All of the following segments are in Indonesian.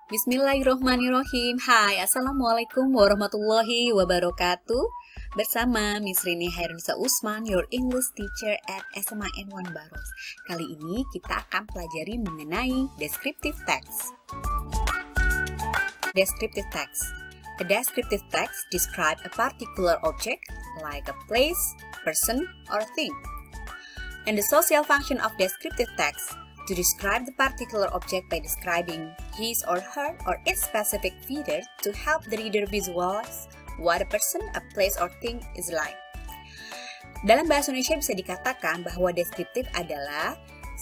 Bismillahirrohmanirrohim. Hai, Assalamualaikum warahmatullahi wabarakatuh. Bersama Miss Rini Hairunisa Usman, your English teacher at SMA N1 Baros. Kali ini kita akan pelajari mengenai descriptive text. Descriptive text. A descriptive text describe a particular object like a place, person, or thing. And the social function of descriptive text to describe the particular object by describing his or her or its specific feature to help the reader visualize what a person, a place, or thing is like. Dalam bahasa Indonesia bisa dikatakan bahwa deskriptif adalah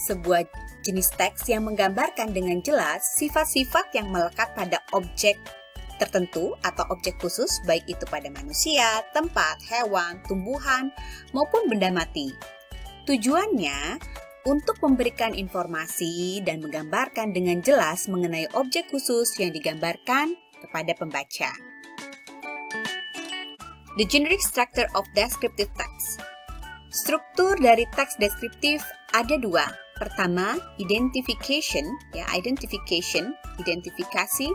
sebuah jenis teks yang menggambarkan dengan jelas sifat-sifat yang melekat pada objek tertentu atau objek khusus, baik itu pada manusia, tempat, hewan, tumbuhan, maupun benda mati. Tujuannya untuk memberikan informasi dan menggambarkan dengan jelas mengenai objek khusus yang digambarkan kepada pembaca. The generic structure of descriptive text. Struktur dari teks deskriptif ada dua. Pertama, identification, identifikasi.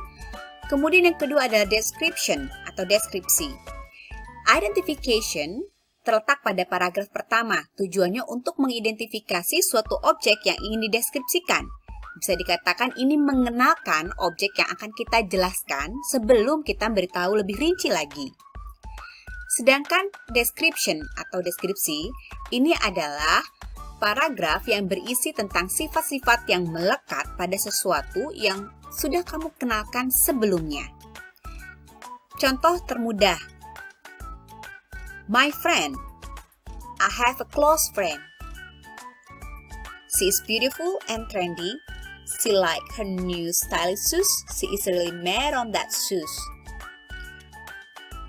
Kemudian yang kedua adalah description atau deskripsi. Identification terletak pada paragraf pertama, tujuannya untuk mengidentifikasi suatu objek yang ingin dideskripsikan. Bisa dikatakan ini mengenalkan objek yang akan kita jelaskan sebelum kita beritahu lebih rinci lagi. Sedangkan description atau deskripsi, ini adalah paragraf yang berisi tentang sifat-sifat yang melekat pada sesuatu yang sudah kamu kenalkan sebelumnya. Contoh termudah. My friend. I have a close friend. She is beautiful and trendy. She like her new stylish shoes. She is really mad on that shoes.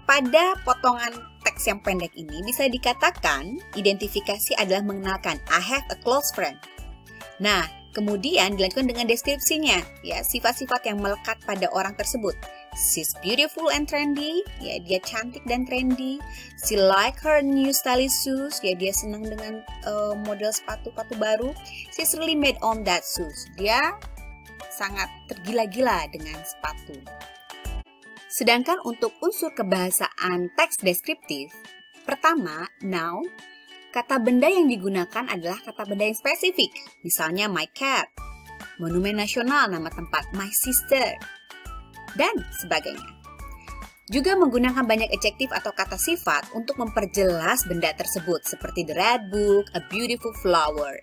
Pada potongan teks yang pendek ini bisa dikatakan identifikasi adalah mengenalkan I have a close friend. Nah, kemudian dilanjutkan dengan deskripsinya, ya, sifat-sifat yang melekat pada orang tersebut. She's beautiful and trendy, ya, dia cantik dan trendy. She like her new stylish shoes, ya, dia senang dengan model sepatu-sepatu baru. She's really mad on that shoes, dia sangat tergila-gila dengan sepatu. Sedangkan untuk unsur kebahasaan teks deskriptif, pertama, noun, kata benda yang digunakan adalah kata benda yang spesifik, misalnya my cat, monumen nasional, nama tempat my sister, dan sebagainya. Juga menggunakan banyak adjektif atau kata sifat untuk memperjelas benda tersebut, seperti the red book, a beautiful flower.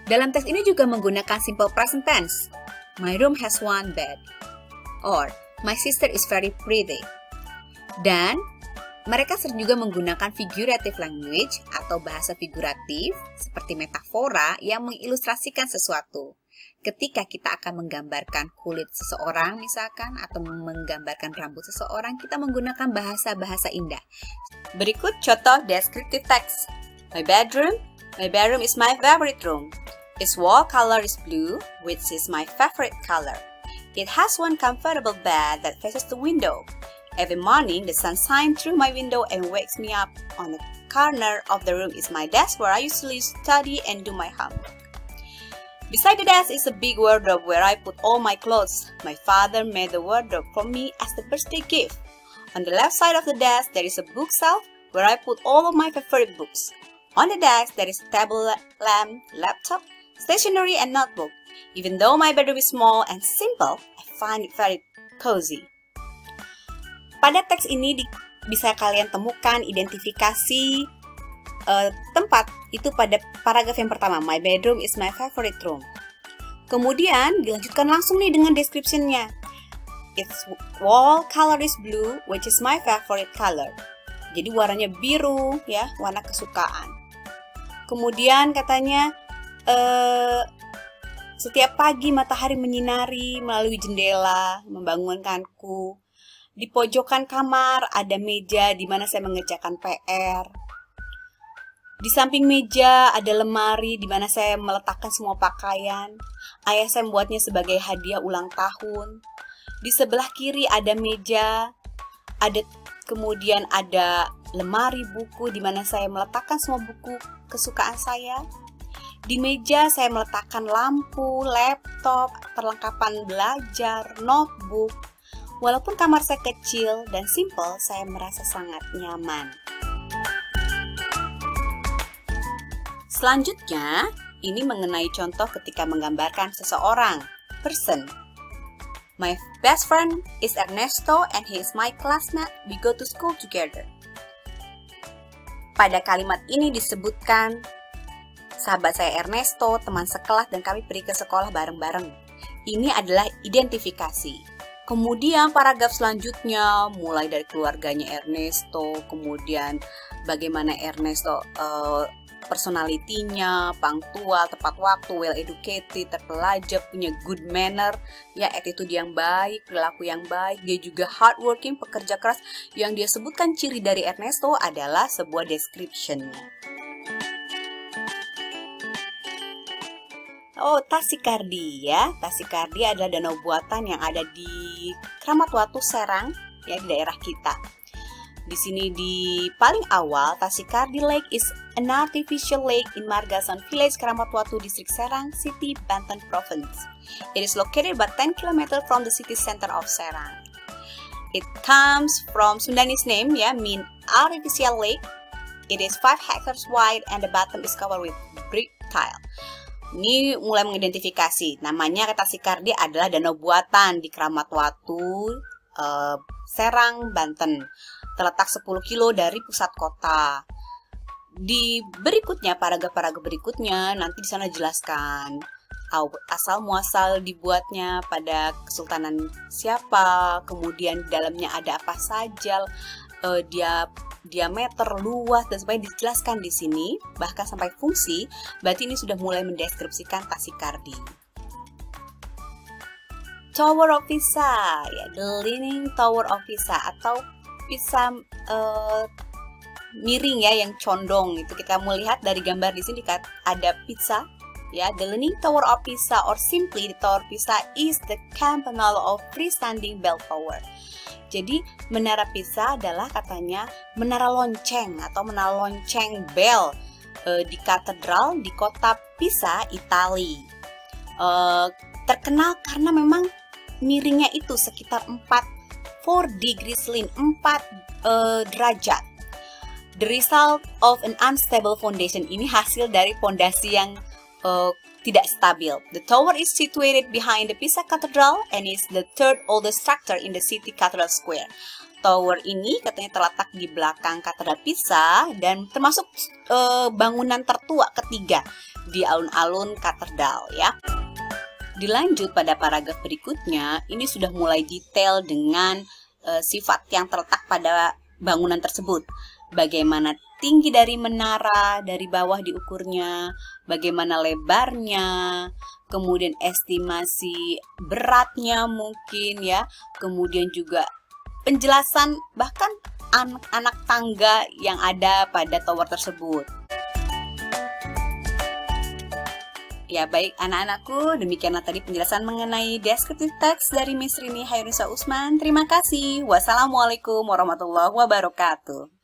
Dalam teks ini juga menggunakan simple present tense, my room has one bed, or my sister is very pretty. Dan mereka sering juga menggunakan figurative language atau bahasa figuratif seperti metafora yang mengilustrasikan sesuatu. Ketika kita akan menggambarkan kulit seseorang misalkan atau menggambarkan rambut seseorang, kita menggunakan bahasa-bahasa indah. Berikut contoh descriptive text. My bedroom is my favorite room. Its wall color is blue, which is my favorite color. It has one comfortable bed that faces the window. Every morning, the sun shines through my window and wakes me up. On the corner of the room is my desk where I usually study and do my homework. Beside the desk is a big wardrobe where I put all my clothes. My father made the wardrobe for me as the birthday gift. On the left side of the desk, there is a bookshelf where I put all of my favorite books. On the desk, there is a table lamp, laptop, stationery, and notebook. Even though my bedroom is small and simple, I find it very cozy. Pada teks ini bisa kalian temukan identifikasi tempat itu pada paragraf yang pertama, my bedroom is my favorite room. Kemudian dilanjutkan langsung nih dengan description-nya. Its wall color is blue, which is my favorite color. Jadi warnanya biru, ya, warna kesukaan. Kemudian katanya setiap pagi matahari menyinari melalui jendela, membangunkanku. Di pojokan kamar ada meja di mana saya mengerjakan PR. Di samping meja ada lemari di mana saya meletakkan semua pakaian. Ayah saya membuatnya sebagai hadiah ulang tahun. Di sebelah kiri ada meja, kemudian ada lemari buku di mana saya meletakkan semua buku kesukaan saya. Di meja saya meletakkan lampu, laptop, perlengkapan belajar, notebook. Walaupun kamar saya kecil dan simple, saya merasa sangat nyaman. Selanjutnya, ini mengenai contoh ketika menggambarkan seseorang, person. My best friend is Ernesto and he is my classmate. We go to school together. Pada kalimat ini disebutkan, sahabat saya Ernesto, teman sekelas dan kami pergi ke sekolah bareng-bareng. Ini adalah identifikasi. Kemudian paragraf selanjutnya, mulai dari keluarganya Ernesto, kemudian bagaimana Ernesto personalitinya, punctual, tepat waktu, well educated, terpelajar, punya good manner, ya attitude yang baik, perilaku yang baik, dia juga hardworking, pekerja keras. Yang dia sebutkan ciri dari Ernesto adalah sebuah description-nya. Oh, Tasikardi ya. Tasikardi adalah danau buatan yang ada di Kramat Watu, Serang, ya di daerah kita. Di sini di paling awal, Tasikardi Lake is an artificial lake in Margasan Village, Kramat Watu, District Serang City, Banten Province. It is located about 10 km from the city center of Serang. It comes from Sundanese name, ya, mean artificial lake. It is 5 hectares wide and the bottom is covered with brick tile. Ini mulai mengidentifikasi. Namanya Tasikardi adalah danau buatan di Kramat Watu, Serang, Banten. Terletak 10 kilo dari pusat kota. Di berikutnya, paragraf-paragraf berikutnya, nanti di sana dijelaskan asal muasal dibuatnya pada kesultanan siapa, kemudian di dalamnya ada apa saja, diameter, luas, dan sebagainya dijelaskan di sini, bahkan sampai fungsi. Berarti ini sudah mulai mendeskripsikan Tasikardi. Tower of Pisa, ya, the Leaning Tower of Pisa atau Pisa miring ya, yang condong. Itu kita melihat dari gambar di sini ada Pisa, ya, the Leaning Tower of Pisa, or simply the Tower of Pisa is the campanile of freestanding bell tower. Jadi menara Pisa adalah katanya menara lonceng atau menara lonceng bel di katedral di kota Pisa, Itali. Terkenal karena memang miringnya itu sekitar 4 degrees lean, 4 derajat. The result of an unstable foundation, ini hasil dari fondasi yang tidak stabil. The tower is situated behind the Pisa Cathedral and is the third oldest structure in the city Cathedral Square. Tower ini katanya terletak di belakang Katedral Pisa dan termasuk bangunan tertua ketiga di alun-alun katedral, ya. Dilanjut pada paragraf berikutnya, ini sudah mulai detail dengan sifat yang terletak pada bangunan tersebut. Bagaimana tinggi dari menara, dari bawah diukurnya, bagaimana lebarnya, kemudian estimasi beratnya mungkin, ya, kemudian juga penjelasan bahkan anak tangga yang ada pada tower tersebut. Ya, baik anak-anakku, demikianlah tadi penjelasan mengenai descriptive text dari Miss Rini Hairunisa Usman. Terima kasih. Wassalamualaikum warahmatullahi wabarakatuh.